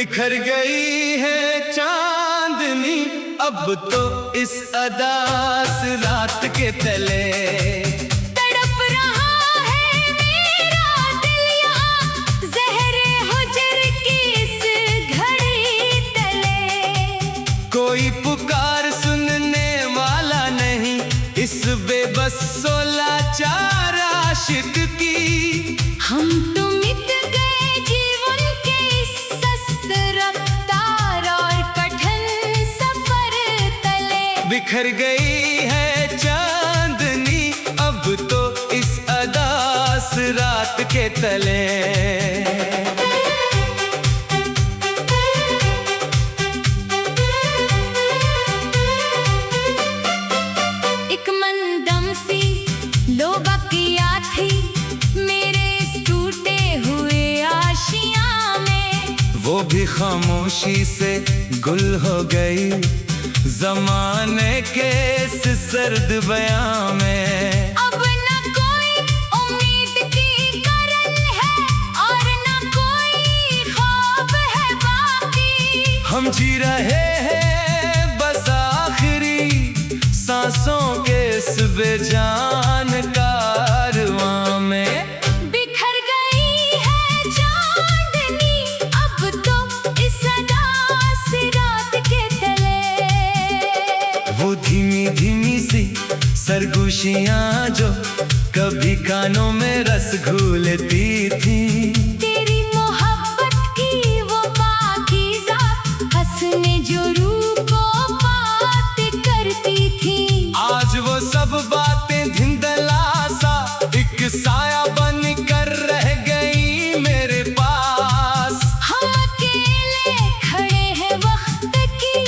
बिखर गई है चांदनी अब तो इस अदास रात के तले। तड़प रहा है मेरा दिल यहाँ ज़हरे हुजर की इस घड़ी तले। कोई पुकार सुनने वाला नहीं इस बेबस लाचार आशिक की। हम तो मिट गए जीवन के इस सस्त रफ्तार और कठिन सफर तले। बिखर गई है चांदनी अब तो इस अदास रात के तले। एक मंदम सी लोबा किया थी मेरे इस टूटे हुए आशियां में। वो भी खामोशी से गुल हो गई जमाने के इस सर्द बयां में। अब न कोई उम्मीद की करन है और न कोई ख्वाब है बाकी। हम जी रहे हैं बस आखिरी सांसों के इस बेजान कारवां में। बिखर गई है चांदनी अब तो इस अदास रात के तले। वो धीमी धीमी सी सरगोशियां जो कभी कानों में रस घोलती थी। तेरी मोहब्बत की वो पाकीज़ा हंसने जो रूह को बात करती थी। आज वो सब बातें धुंधला सा एक साया बन कर रह गई मेरे पास। हम अकेले खड़े हैं वक्त की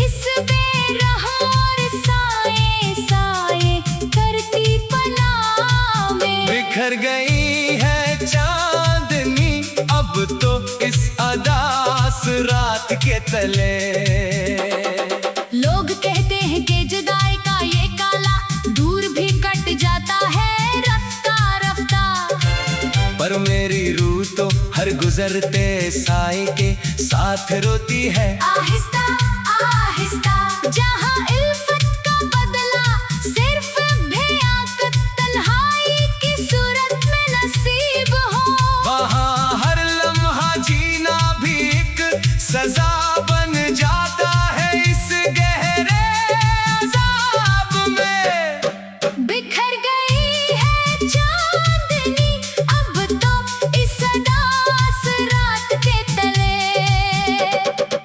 इस बेरहम और साए साए करती पनाह में। बिखर गई है चांदनी अब तो इस अदास रात के तले। लोग कहते हैं कि जुदाई का ये काला दूर भी कट जाता है रफ्ता रफ्ता। पर मेरी रूह तो हर गुजरते साए के साथ रोती है आहिस्ता आहिस्ता। जहाँ इल्फत का बदला सिर्फ बेआकत तन्हाई की सूरत में नसीब हो। वहाँ हर लम्हा जीना भी एक सजा बन जाता है इस गहरे अज़ाब में। बिखर गई है चांदनी अब तो इस अदास रात के तले।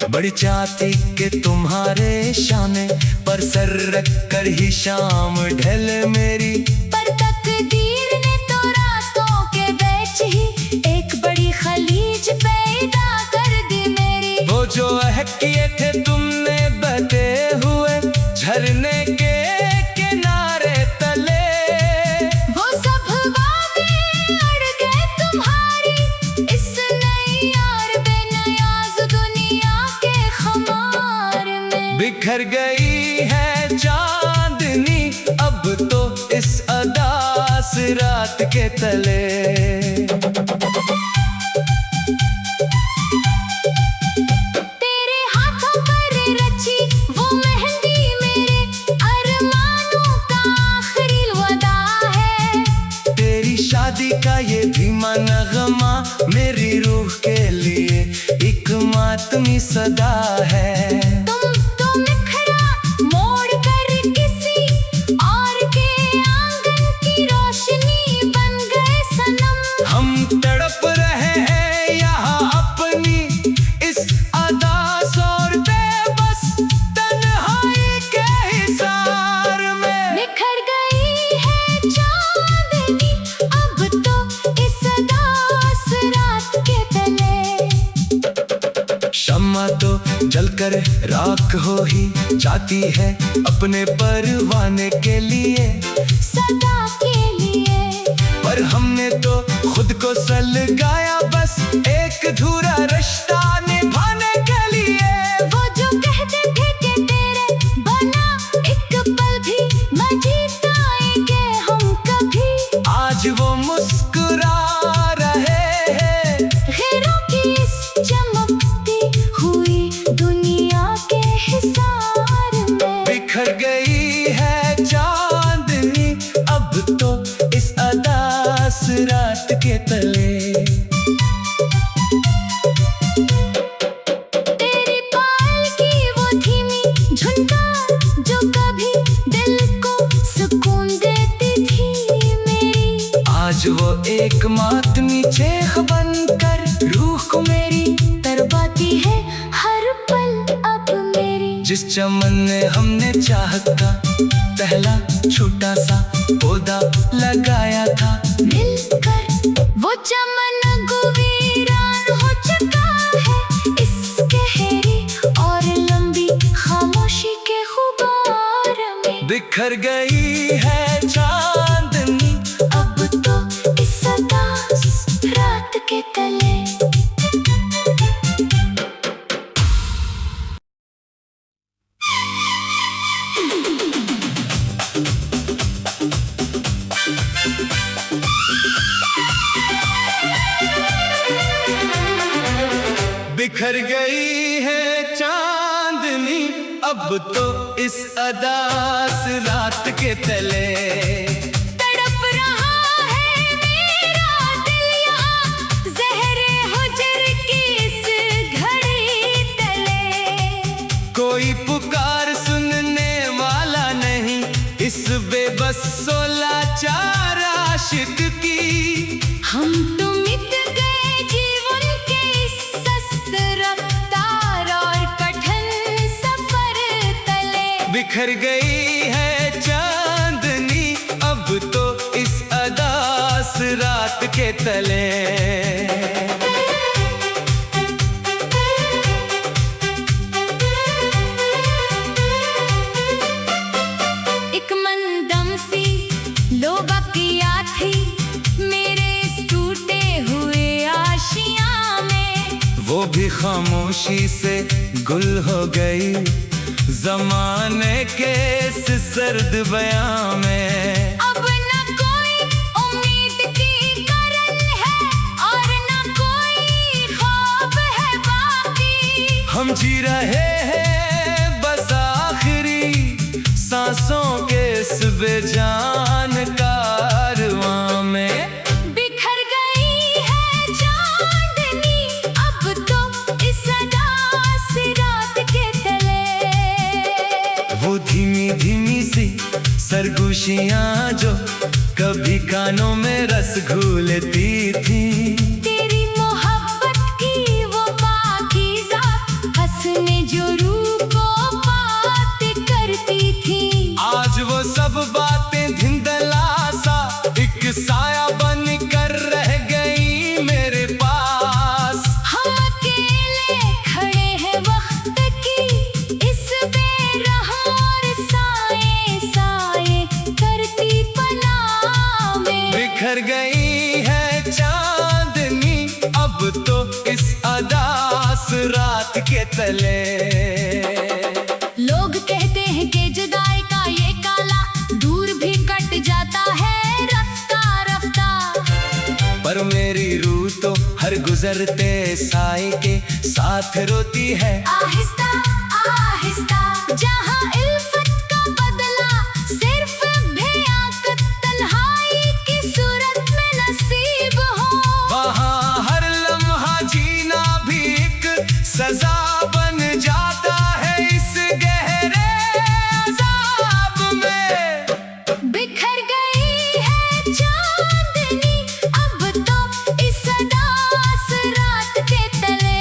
बड़ी चाहती कि तुम्हारे शाने पर सर रख कर ही शाम ढले मेरी। पर तकदीर ने तो रास्तों के बीच ही एक बड़ी खलीज पैदा कर दी मेरी। वो जो अहद किए थे तुमने बहते हुए झरने के किनारे तले। वो सब वादे अड़ गए तुम्हारी इस नई और बेनियाज दुनिया के खुमार में। बिखर गई है चांदनी अब तो इस अदास रात के तले। तेरे हाथों पर रची वो मेहंदी मेरे अरमानों का आखिरी वादा है। तेरी शादी का ये धीमा नगमा मेरी रूह के लिए एक मातमी सदा है। तुम तो निखरा मोड़ कर किसी और के आंगन की रोशनी बन गए सनम। हम तड़प रहे हैं यहाँ अपनी इस अदास और बेबस तन्हाई के हिसार में। बिखर गई है चांदनी अब तो इस अदास रात के तले। शम्मा तो जलकर राख हो ही जाती है अपने परवाने के लिए सदा के लिए। पर हमने तो खुद को सलगाया बस एक धूरा रिश्ता निभाने के लिए। वो जो कहते थे कि तेरे बना एक पल भी मजीद आएंगे हम कभी। आज वो मुस्कुरा रहे हैं खैरों की इस चमकती एक मातमी चेख बनकर रूह को मेरी तरबाती है हर पल अब मेरी। जिस चमन में हमने चाहत का पहला छोटा सा पौधा लगाया था, मिलकर वो चमन गुवीरान हो चुका है इस गहरी और लंबी खामोशी के गुबार में। बिखर गई है चांदनी अब तो इस उदास रात के तले। बिखर गई है चांदनी अब तो इस अदास रात के तले। तड़प रहा है मेरा दिल यहाँ ज़हरे हुजर की इस घड़ी तले। कोई पुकार सुनने वाला नहीं इस बेबस लाचार आशिक की। हम तो मिट गए जीवन के इस सस्त रफ्तार और कठिन सफर तले। बिखर गई है चांदनी अब तो इस अदास रात के तले। एक मंदम सी लोबा किया थी मेरे इस टूटे हुए आशियां में। वो भी खामोशी से गुल हो गई जमाने के इस सर्द बयां में। अब न कोई उम्मीद की करन है और न कोई ख्वाब है बाकी। हम जी रहे हैं बस आखिरी सांसों के इस बेजान कारवां में। बिखर गई है चांदनी अब तो इस अदास रात के तले। वो धीमी धीमी सी सरगोशियां जो कभी कानों में रस घोलती थी। तेरी मोहब्बत की वो पाकीज़ा हंसने जो रूह को बात करती थी। आज वो सब बातें धिंधला सा एक साया बन कर रह गई मेरे पास। हम अकेले खड़े हैं वक्त की इस बेरहम और साए साए करती पनाह में। बिखर गई है चांदनी अब तो इस अदास रात के तले। लोग कहते हैं कि जुदाई का ये काला दूर भी कट जाता है रफ्ता रफ्ता। पर मेरी रूह तो हर गुजरते साए के साथ रोती है आहिस्ता आहिस्ता। जहाँ इल्फत का बदला सिर्फ बेआकत तन्हाई की सूरत में नसीब हो, वहाँ हर लम्हा जीना भी एक सजा बन जाता है इस गहरे अज़ाब में। बिखर गई है चांदनी अब तो इस अदास रात के तले।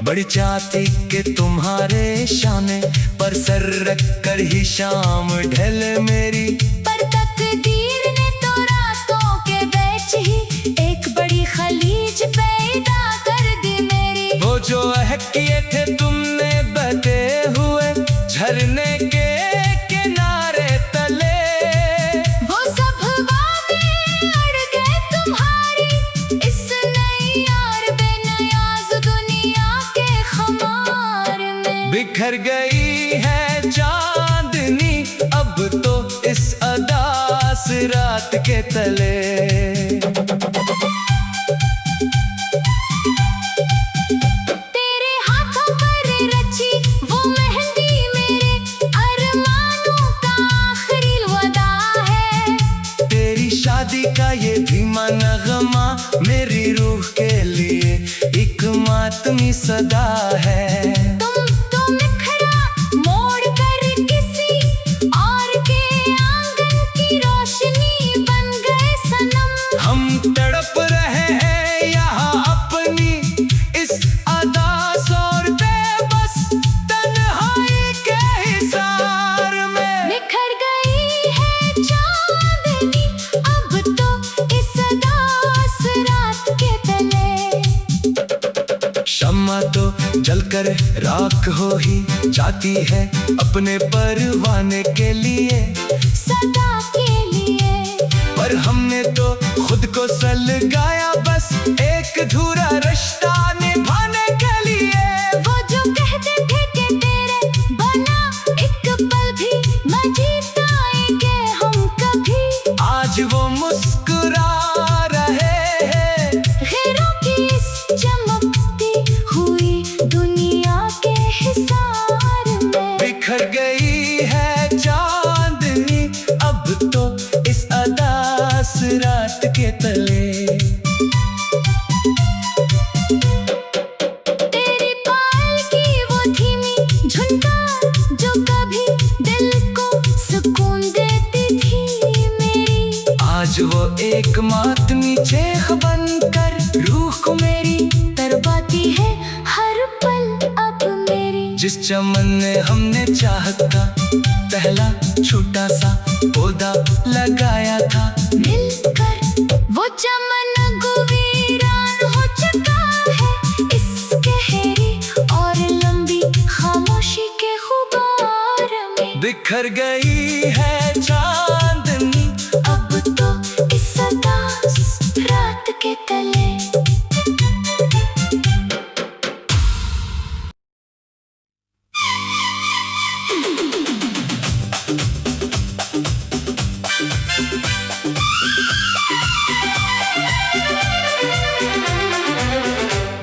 बड़ी चाहती कि तुम्हारे शाने पर सर रख कर ही शाम ढल मेरी। पर तकदीर ने तो रास्तों के बीच ही एक बड़ी खलीज पैदा कर दी मेरी। वो जो अहद किए थे तुमने बहते हुए झरने के किनारे तले। वो सब वादे अड़ गए तुम्हारी इस नई और बेनियाज दुनिया के खुमार में। बिखर गई है चांदनी अब तो इस अदास रात के तले। तेरे हाथों पर रची वो मेहंदी मेरे अरमानों का आखिरी वदा है। तेरी शादी का ये धीमा नगमा मेरी रूह के लिए एक मातमी सदा है। तुम तो निखरा मोड़ कर किसी और के आंगन की रोशनी बन गए सनम। राख हो ही जाती है अपने परवाने के लिए, सदा के लिए। पर हमने तो खुद को सलगाया बस एक अधूरा रिश्ता निभाने के लिए। वो जो कहते थे कि तेरे बना एक पल भी न जीताएंगे हम कभी, आज वो मुस्कुरा रहे हैं गैरों की इस चमकती हुई दुनिया के हिसार में। बिखर गई है चांदनी अब तो इस अदास रात के तले। तेरी पायल की वो धीमी झुनकार जो कभी दिल को सुकून देती थी मेरी, आज वो एक मातमी चेख बनकर रूह को मेरी तरबाती है हर पल अब मेरी। जिस चमन में हमने चाहत का पहला छोटा सा पौधा लगाया था, मिलकर वो चमन गुवीरान हो चुका है इस गहरी और लंबी खामोशी के खुबार में। बिखर गई है चांदनी अब तो इस उदास रात के तले।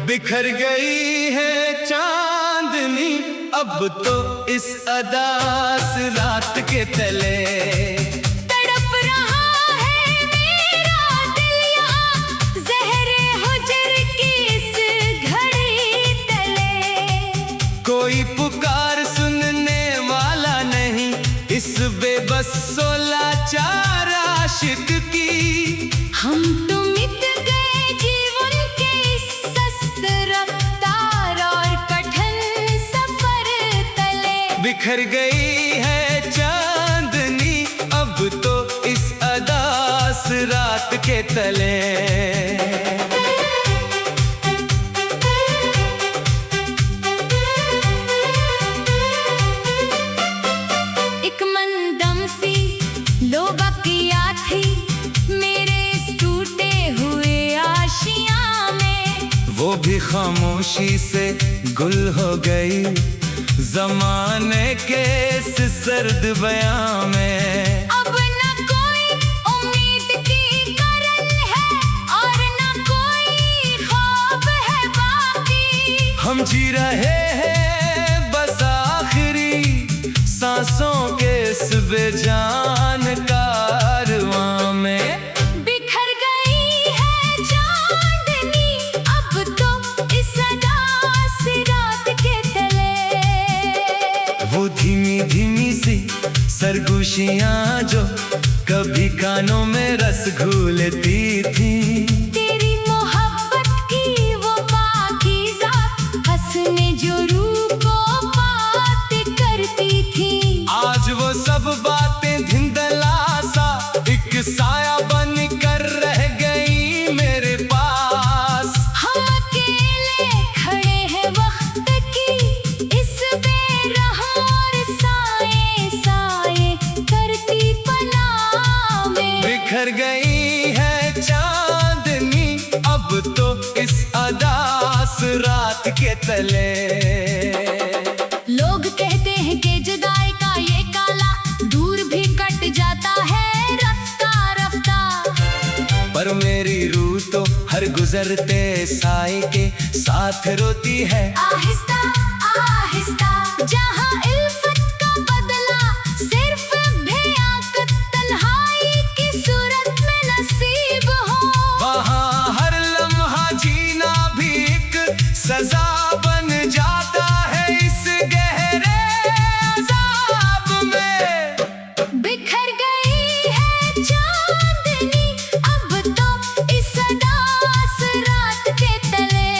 बिखर गई है चांदनी अब तो इस अदास रात के तले। तड़प रहा है मेरा दिल यहाँ ज़हरे हुजर की इस घड़ी तले। कोई पुकार सुनने वाला नहीं इस बेबस लाचार आशिक की। हम तो मिट गए जीवन के इस सस्त रफ्तार और कठिन सफर तले। बिखर गई है चांदनी अब तो इस अदास रात के तले। एक मंदम सी लोबकिया थी मेरे इस टूटे हुए आशियां में, वो भी खामोशी से गुल हो गई जमाने के इस सर्द बयां में। अब न कोई उम्मीद की करन है और न कोई ख्वाब है बाकी। हम जी रहे हैं बस आखिरी सांसों के इस बेजान कारवां में। बिखर गई है चांदनी अब तो इस अदास रात के तले। वो धीमी धीमी सी सरगोशियां जो कभी कानों में रस घोलती थी, तेरी मोहब्बत की वो पाकीज़ा हंसने जो रूह को बात करती थी, आज वो सब बातें धिंधला सा एक साया बन कर रह गई मेरे पास। हम अकेले खड़े हैं वक्त की इस बेरहम और साए साए करती पनाह में। बिखर गई है चांदनी अब तो इस अदास रात के तले। लोग कहते हैं कि जुदाई का ये काला दूर भी कट जाता है रफ्ता रफ्ता, पर मेरी रूह तो हर गुजरते साए के साथ रोती है आहिस्ता आहिस्ता। जहाँ इल्फत का बदला सिर्फ बेआकत तन्हाई की सूरत में नसीब हो, वहाँ हर लम्हा जीना भी एक सजा बन जाता है इस गहरे अज़ाब में। बिखर गई है चांदनी अब तो इस अदास रात के तले।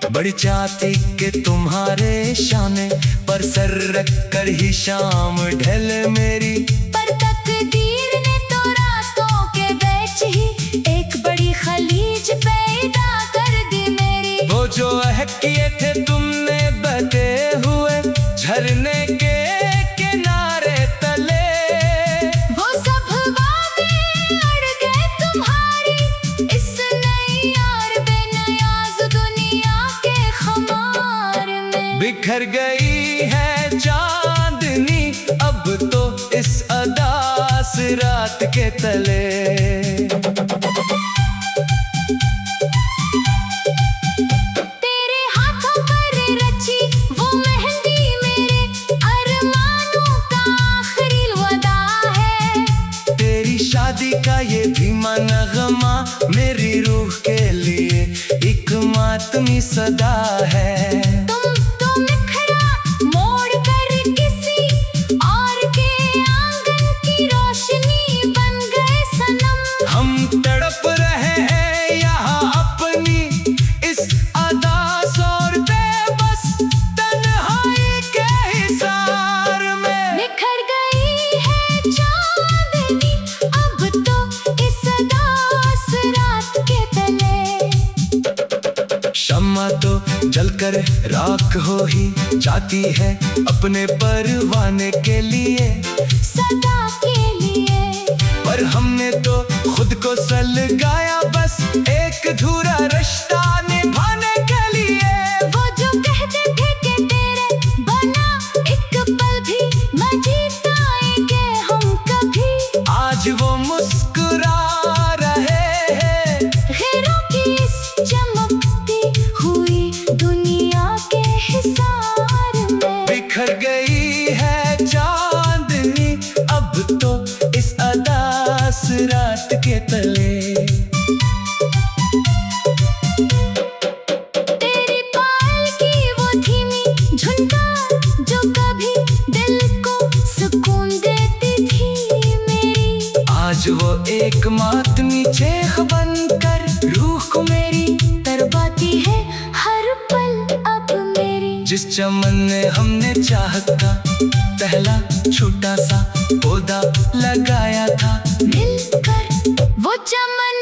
बड़ी चाहती कि तुम्हारे शाने पर सर रख कर ही शाम ढल मेरी, पर तकदीर ने तो रास्तों के बीच ही एक बड़ी खलीज पैदा कर दी मेरी। वो जो अहद किए थे तुमने झरने के किनारे तले। वो सब वादे अड़ गए तुम्हारी इस नई यार बेनियाज दुनिया के खुमार में। बिखर गई है चांदनी अब तो इस अदास रात के तले। तेरे हाथों पर रची वो मेहंदी मेरे अरमानों का आखिरी वादा है। तेरी शादी का ये धीमा नगमा मेरी रूह के लिए एक मातमी सदा है। तुम तो निखरा मोड़ कर किसी और के आंगन की रोशनी बन गए सनम। हम तड़प रहे हैं यहाँ अपनी इस अदास और बेबस तन्हाई के हिसार में। निखर गई है चांदनी अब तो इस अदास रात के तले। शम्मा तो जलकर राख हो ही जाती है अपने परवाने के लिए, सदा के लिए। पर हमने तो खुद को सलगाया बस एक अधूरा रिश्ता निभाने के लिए। वो जो कहते थे कि तेरे बना एक पल भी न जीताएंगे हम कभी। आज वो मुस्कुरा रहे हैं खैरों की इस चमकती हुई दुनिया के हिसार में। बिखर गई है चांदनी अब तो इस अदास रात के तले। तेरी पायल की वो धीमी झुनकार जो कभी दिल को सुकून देती थी मेरी। आज वो एक मातमी चेख बनकर रूह को मेरी तरबाती है हर पल अब मेरी। जिस चमन में हमने चाहत का पहला छोटा सा पौधा लगाया था मिलकर वो चमन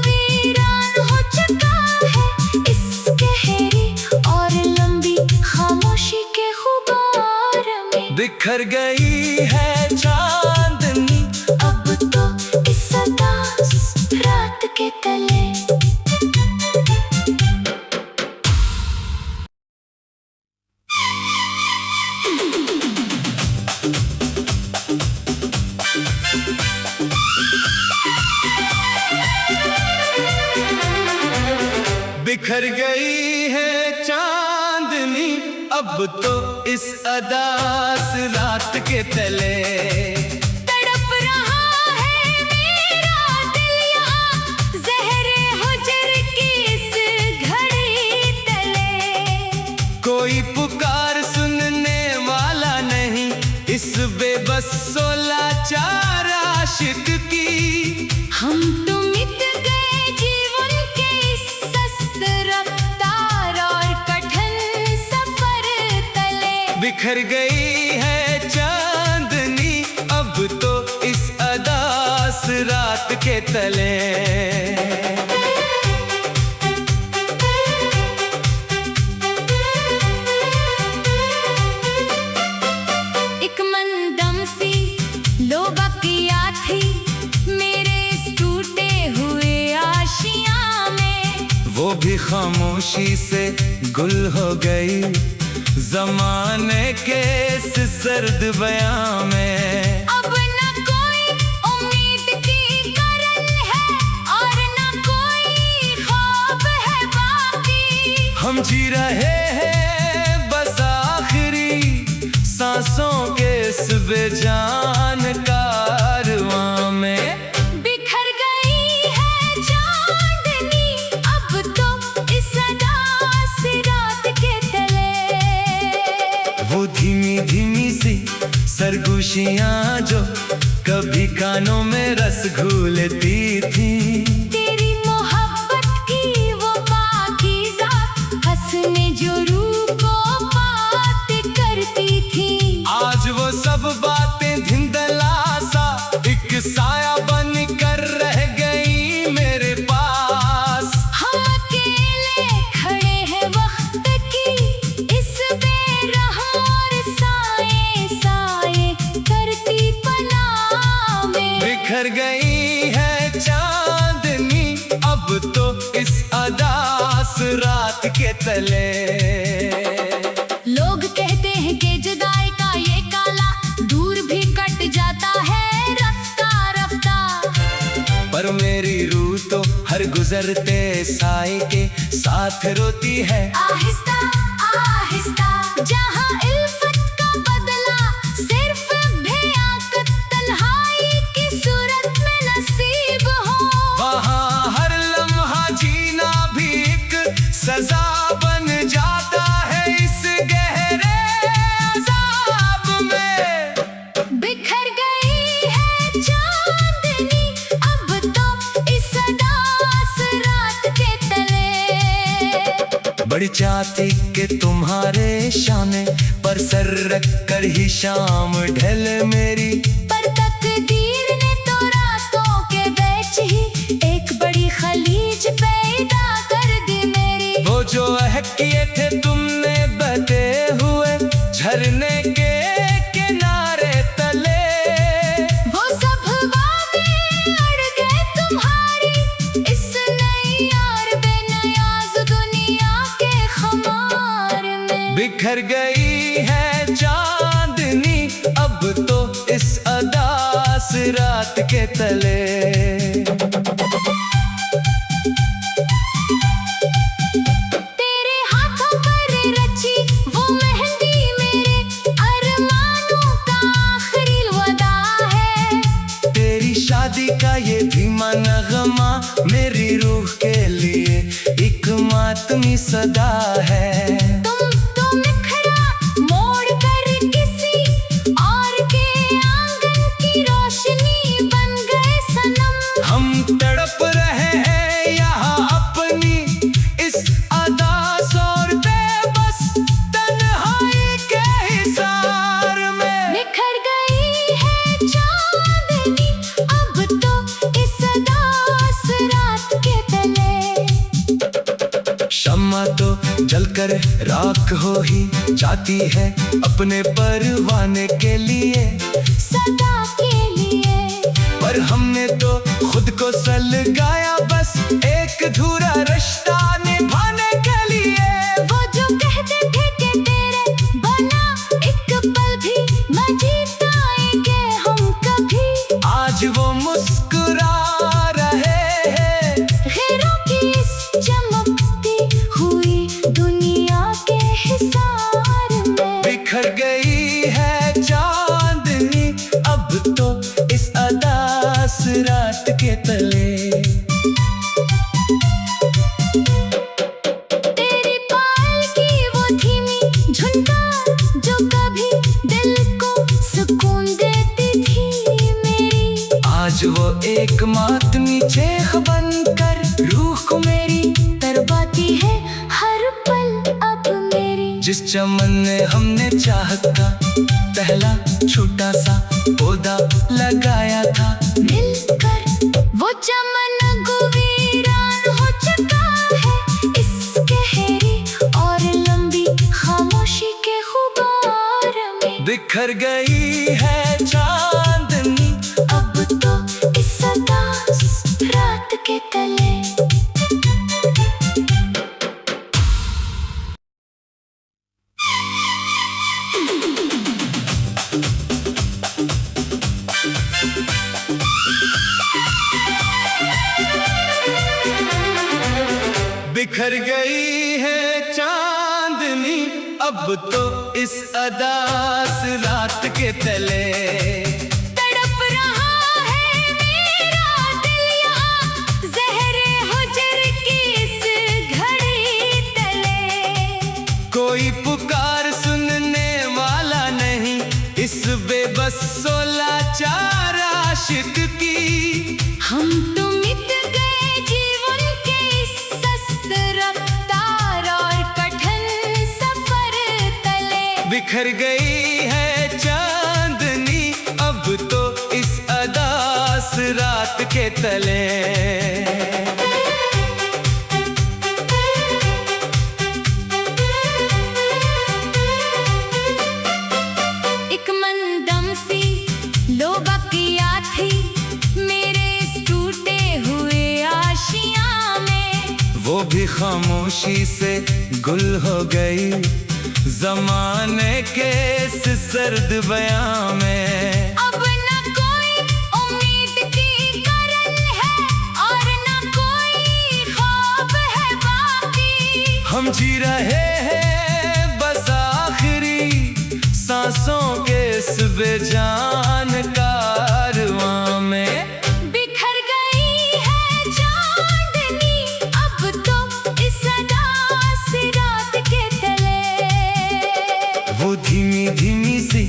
वीरान हो चुका है इस गहरी और लंबी खामोशी के खुबार में। बिखर गई है चांदनी अब तो इस अदास रात के तले। बिखर गई है चांदनी अब तो इस अदास रात के तले। तड़प रहा है मेरा दिल यहाँ ज़हरे हुज्र की इस घड़ी तले। कोई पुकार सुनने वाला नहीं इस बेबस लाचार आशिक की। हम तो मिट गए जीवन के इस सस्त रफ्तार और कठिन सफर तले। बिखर गई है चांदनी अब तो इस अदास रात के तले। एक मंदम सी लोबा किया थी मेरे इस टूटे हुए आशियां में। वो भी खामोशी से गुल हो गई जमाने के इस सर्द बयां में। अब न कोई उम्मीद की करन है और न कोई ख्वाब है बाकी। हम जी रहे हैं बस आखिरी सांसों के इस बेजान कारवां में। बिखर गई है चांदनी अब तो इस अदास रात के तले। वो धीमी धीमी सी सरगोशियां जो कभी कानों में रस घूलती थी। तेरी मोहब्बत की वो पाकीज़ा हंसने जो रूह को बात करती थी। आज वो सब बातें धिंधला सा एक साया बन कर रह गई मेरे पास। हम अकेले खड़े हैं वक्त की इस बेरहम और तले। लोग कहते हैं कि जुदाई का ये काला दूर भी कट जाता है रफ्ता रफ्ता, पर मेरी रूह तो हर गुजरते साए के साथ रोती है आहिस्ता आहिस्ता। जहाँ इल्फत का बदला सिर्फ बेआकत तन्हाई की सूरत में नसीब हो, वहाँ हर लम्हा जीना भी एक सजा बन जाता है इस गहरे अज़ाब में। बिखर गई है चांदनी अब तो इस अदास रात के तले। बड़ी चाहती कि तुम्हारे शाने पर सर रख कर ही शाम ढले मेरी, पर तकदीर ने तो रास्तों के बीच ही एक बड़ी खलीज पैदा कर दी मेरी। वो जो अहद किए थे तुमने बहते हुए झरने के किनारे तले, वो सब वादे अड़ गए तुम्हारी इस नई यार बेनियाज दुनिया के खुमार में। बिखर गई है चांदनी अब तो इस अदास रात के तले। तेरे हाथों पर रची वो मेहंदी मेरे अरमानों का आखिरी वादा है, तेरी शादी का ये धीमा नगमा मेरी रूह के लिए एक मातमी सदा है। तुम तो निखरा मोड़ कर किसी और के आंगन की रोशनी बन गए सनम। हम तड़प रहे हैं यहाँ अपनी इस अदास और बेबस तन्हाई के हिसार में। बिखर गई है चांदनी अब तो इस अदास रात के तले। शम्मा तो जलकर राख हो ही जाती है अपने परवाने के लिए, सदा के लिए, पर हमने तो खुद को सलगाया बस एक अधूरा रिश्ता निभाने के लिए। वो जो कहते थे कि तेरे बना एक पल भी न जीताएंगे हम कभी, आज वो मुस्कुरा रहे हैं खैरों की इस चमकती हुई दुनिया के हिसार में। बिखर गई है चांदनी अब तो इस अदास रात के तले। तेरी पायल की वो धीमी झुनकार जो कभी दिल को सुकून देती थी मेरी, आज वो एक मातमी चेख बनकर रूह को मेरी तरबाती है हर पल अब मेरी। जिस चमन में हमने चाहत का पहला छोटा सा पौधा लगाया था, मिलकर वो चमन गुवीरान हो चुका है इस गहरी और लंबी खामोशी के गुबार में। बिखर गई है चांदनी अब तो इस अदास रात के तले। बिखर गई है चांदनी अब तो इस अदास रात के तले। तड़प रहा है मेरा दिल यहाँ ज़हरे हुजर की इस घड़ी तले। कोई पुकार सुनने वाला नहीं इस बेबस लाचार आशिक की। हम तो मिट गए जीवन के इस सस्त रफ्तार और कठिन सफर तले। बिखर गई है चांदनी अब तो इस अदास रात के तले। एक मंदम सी लोबा किया थी मेरे इस टूटे हुए आशियां में, वो भी खामोशी से गुल हो गई जमाने के इस सर्द बयां में। अब न कोई उम्मीद की करन है और न कोई ख्वाब है बाकी। हम जी रहे हैं बस आखिरी सांसों के इस बेजान कारवां में। बिखर गई है चांदनी अब तो इस अदास रात के तले। वो धीमी धीमी सी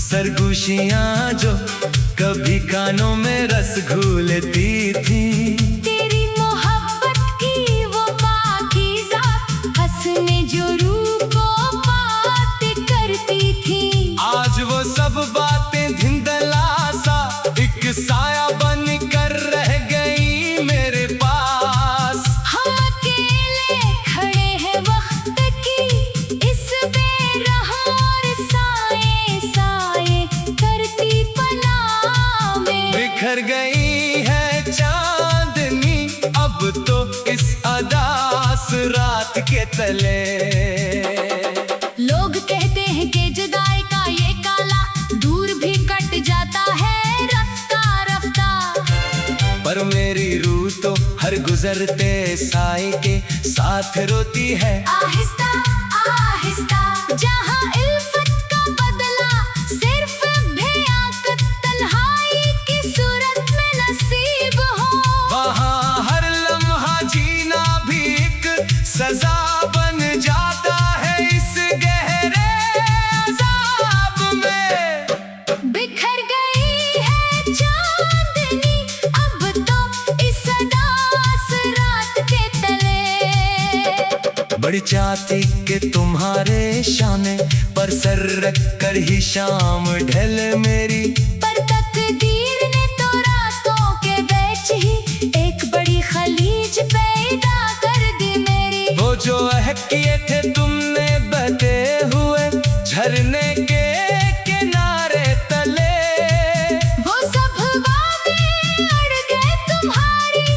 सरगोशियां जो कभी कानों में रस घोलती थी। तेरी मोहब्बत की वो पाकीज़ा हंसने जो रूह को बात करती थी। आज वो सब बातें धिंधला सा एक साया बन कर रह गई मेरे पास। हम अकेले खड़े हैं वक्त की इस बेरहम और साए साए करती पनाह में। बिखर गई है चांदनी अब तो इस अदास रात के तले। लोग कहते हैं कि जुदाई का ये काला दूर भी कट जाता है रफ्ता रफ्ता। पर मेरी रूह तो हर गुजरते साए के साथ रोती है आहिस्ता आहिस्ता। जहाँ इल्फत का बदला सिर्फ भयाकत तन्हाई की सूरत में नसीब हो। वहाँ हर लम्हा जीना भी एक सजा बन जाता है इस गहरे अज़ाब में। बिखर गई है चांदनी अब तो इस अदास रात के तले। बड़ी चाहती कि तुम्हारे शाने पर सर रख कर ही शाम ढल मेरी। पर तकदीर ने तो रास्तों के बीच ही एक बड़ी खलीज पैदा कर दी मेरी। वो जो अहद किए थे तुमने बहते हुए झरने के किनारे तले। वो सब वादे अड़ गए तुम्हारी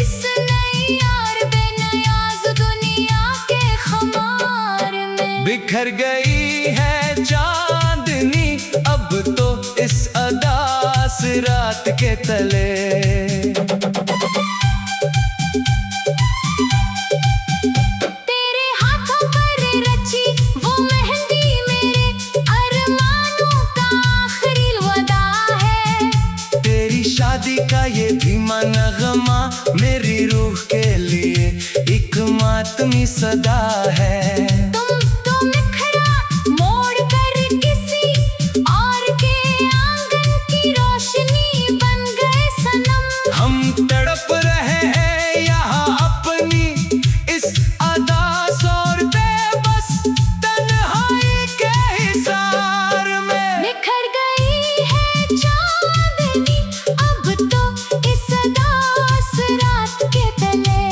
इस नई यार बेनियाज दुनिया के खमार में। बिखर गई है चांदनी अब तो इस अदास रात के तले। तेरे हाथों पर रची वो मेहंदी मेरे अरमानों का आखिरी वादा है। तेरी शादी का ये धीमा नगमा मेरी रूह के लिए एक मातमी सदा है। तुम तो निखरा मोड़ कर किसी और के आंगन की रोशनी बन गए सनम। हम तड़प रहे हैं यहाँ अपनी इस अदास और बेबस तन्हाई के हिसार में। बिखर गई है चांदनी अब तो इस अदास रात के तले।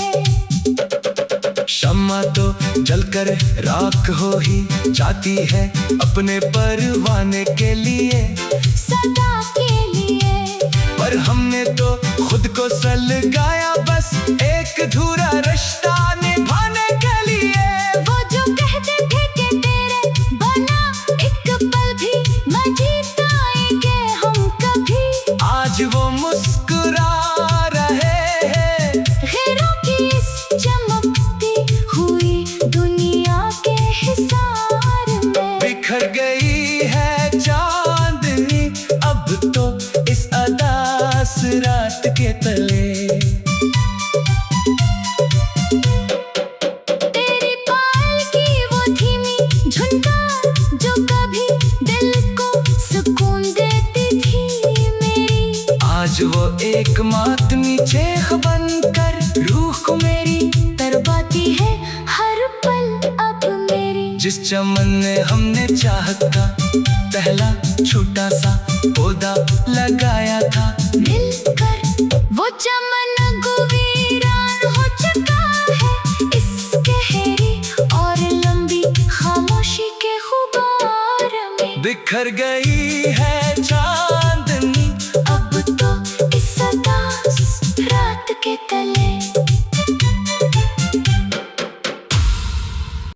शम्मा तो जलकर राख हो ही जाती है अपने परवाने के लिए सदा के लिए। पर हमने तो खुद को सलगाया बस एक अधूरा रिश्ता निभाने के लिए। वो जो कहते थे कि तेरे बना एक पल भी न जी पाएंगे हम कभी। आज वो मुस्कुरा रहे हैं खैरों की इस चमकती हुई दुनिया के हिसार में। बिखर गई है चांदनी अब तो इस अदास रात के तले। तेरी पायल की वो धीमी झुनकार जो कभी दिल को सुकून देती थी मेरी। आज वो एक मातमी चेख बनकर रूह को मेरी तरबाती है हर पल अब मेरी। जिस चमन में हमने चाहत का पहला छोटा सा पौधा लगाया था मिलकर वो चमन गुवीरान हो चुका है इस गहरी और लंबी खामोशी के खुबार में। बिखर गई है